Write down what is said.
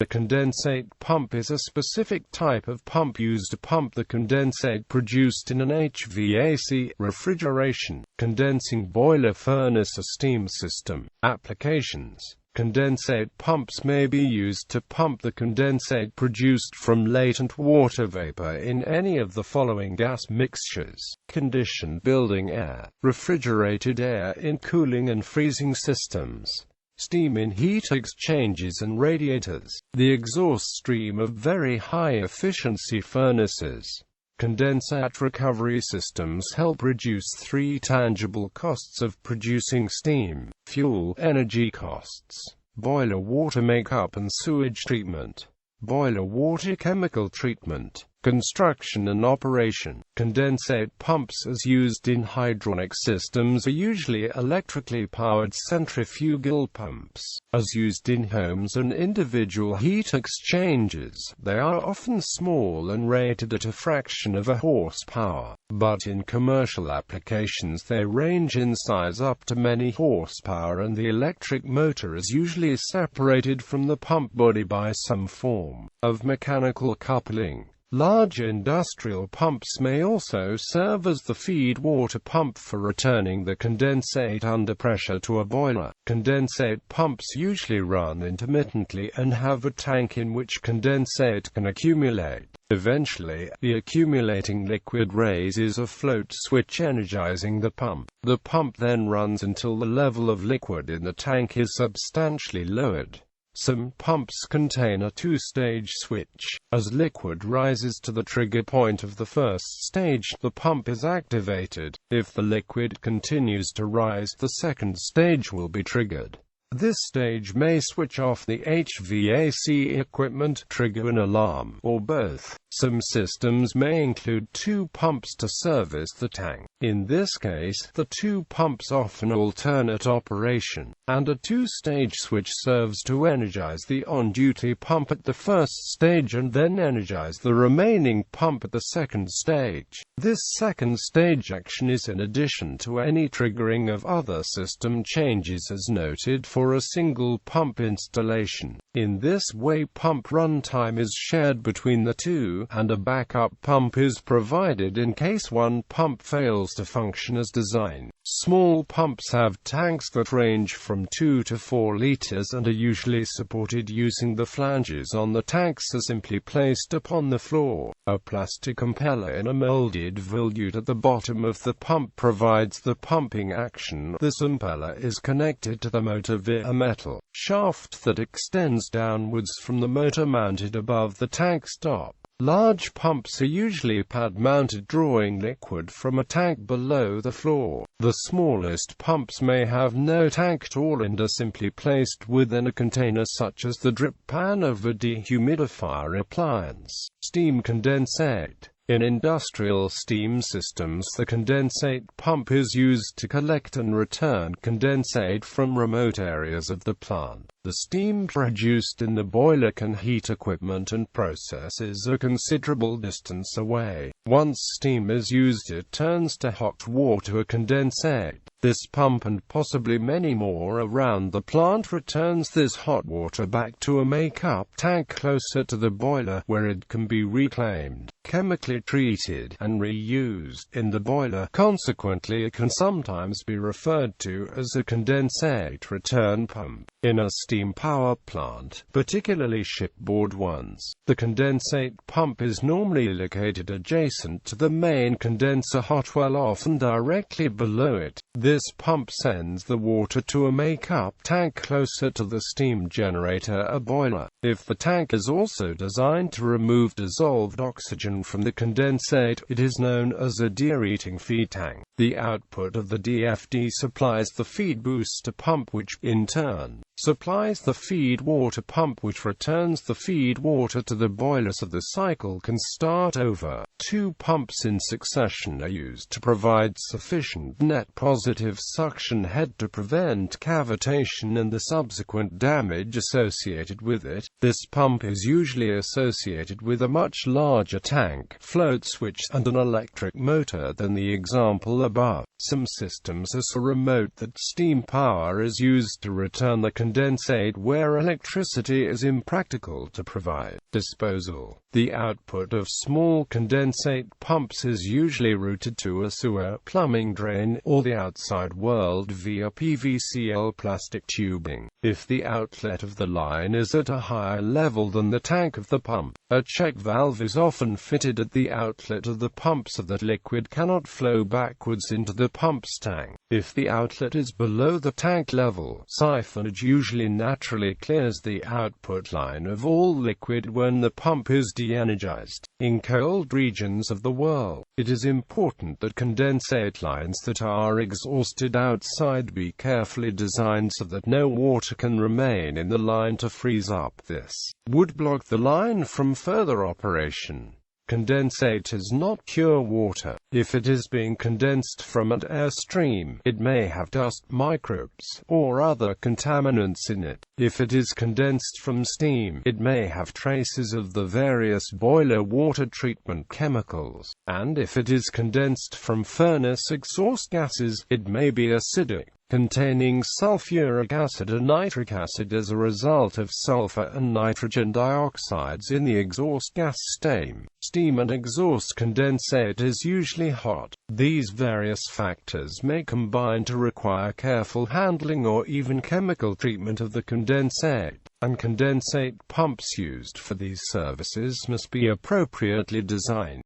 The condensate pump is a specific type of pump used to pump the condensate produced in an HVAC, refrigeration, condensing boiler, furnace or steam system. Applications: condensate pumps may be used to pump the condensate produced from latent water vapor in any of the following gas mixtures: conditioned building air, refrigerated air in cooling and freezing systems, steam in heat exchangers and radiators, the exhaust stream of very high-efficiency furnaces. Condensate recovery systems help reduce three tangible costs of producing steam: fuel, energy costs, boiler water makeup and sewage treatment, boiler water chemical treatment, construction and operation. Condensate pumps as used in hydronic systems are usually electrically powered centrifugal pumps. As used in homes and individual heat exchangers, they are often small and rated at a fraction of a horsepower, but in commercial applications they range in size up to many horsepower, and the electric motor is usually separated from the pump body by some form of mechanical coupling. Large industrial pumps may also serve as the feed water pump for returning the condensate under pressure to a boiler. Condensate pumps usually run intermittently and have a tank in which condensate can accumulate. Eventually, the accumulating liquid raises a float switch energizing the pump. The pump then runs until the level of liquid in the tank is substantially lowered. Some pumps contain a two-stage switch. As liquid rises to the trigger point of the first stage, the pump is activated. If the liquid continues to rise, the second stage will be triggered. This stage may switch off the HVAC equipment, trigger an alarm, or both. Some systems may include two pumps to service the tank. In this case, the two pumps often alternate operation, and a two-stage switch serves to energize the on-duty pump at the first stage and then energize the remaining pump at the second stage. This second stage action is in addition to any triggering of other system changes as noted for a single pump installation. In this way, pump runtime is shared between the two, and a backup pump is provided in case one pump fails to function as designed. Small pumps have tanks that range from 2 to 4 liters and are usually supported using the flanges on the tanks are simply placed upon the floor. A plastic impeller in a molded volute at the bottom of the pump provides the pumping action. This impeller is connected to the motor via a metal shaft that extends downwards from the motor mounted above the tank stop. Large pumps are usually pad-mounted, drawing liquid from a tank below the floor. The smallest pumps may have no tank at all and are simply placed within a container such as the drip pan of a dehumidifier appliance. Steam condensate. In industrial steam systems, the condensate pump is used to collect and return condensate from remote areas of the plant. The steam produced in the boiler can heat equipment and processes a considerable distance away. Once steam is used, it turns to hot water condensate. This pump and possibly many more around the plant returns this hot water back to a make-up tank closer to the boiler, where it can be reclaimed, chemically treated, and reused in the boiler. Consequently, it can sometimes be referred to as a condensate return pump. In a steam power plant, particularly shipboard ones, the condensate pump is normally located adjacent to the main condenser hot well, often directly below it. This pump sends the water to a make-up tank closer to the steam generator, a boiler. If the tank is also designed to remove dissolved oxygen from the condensate, it is known as a de-heating feed tank. The output of the DFD supplies the feed booster pump, which, in turn, supplies the feed water pump, which returns the feed water to the boiler so the cycle can start over. Two pumps in succession are used to provide sufficient net positive suction head to prevent cavitation and the subsequent damage associated with it. This pump is usually associated with a much larger tank, float switch, and an electric motor than the example above. Some systems are so remote that steam power is used to return the condensate where electricity is impractical to provide. Disposal. The output of small condensate pumps is usually routed to a sewer, plumbing drain, or the outside world via PVCL plastic tubing. If the outlet of the line is at a higher level than the tank of the pump, a check valve is often fitted at the outlet of the pump so that liquid cannot flow backwards into the pump's tank. If the outlet is below the tank level, siphonage usually naturally clears the output line of all liquid when the pump is de-energized. In cold regions of the world, it is important that condensate lines that are exhausted outside be carefully designed so that no water can remain in the line to freeze up. This would block the line from further operation. Condensate is not pure water. If it is being condensed from an airstream, it may have dust, microbes, or other contaminants in it. If it is condensed from steam, it may have traces of the various boiler water treatment chemicals. And if it is condensed from furnace exhaust gases, it may be acidic, containing sulfuric acid or nitric acid as a result of sulfur and nitrogen dioxides in the exhaust gas stream. Steam and exhaust condensate is usually hot. These various factors may combine to require careful handling or even chemical treatment of the condensate, and condensate pumps used for these services must be appropriately designed.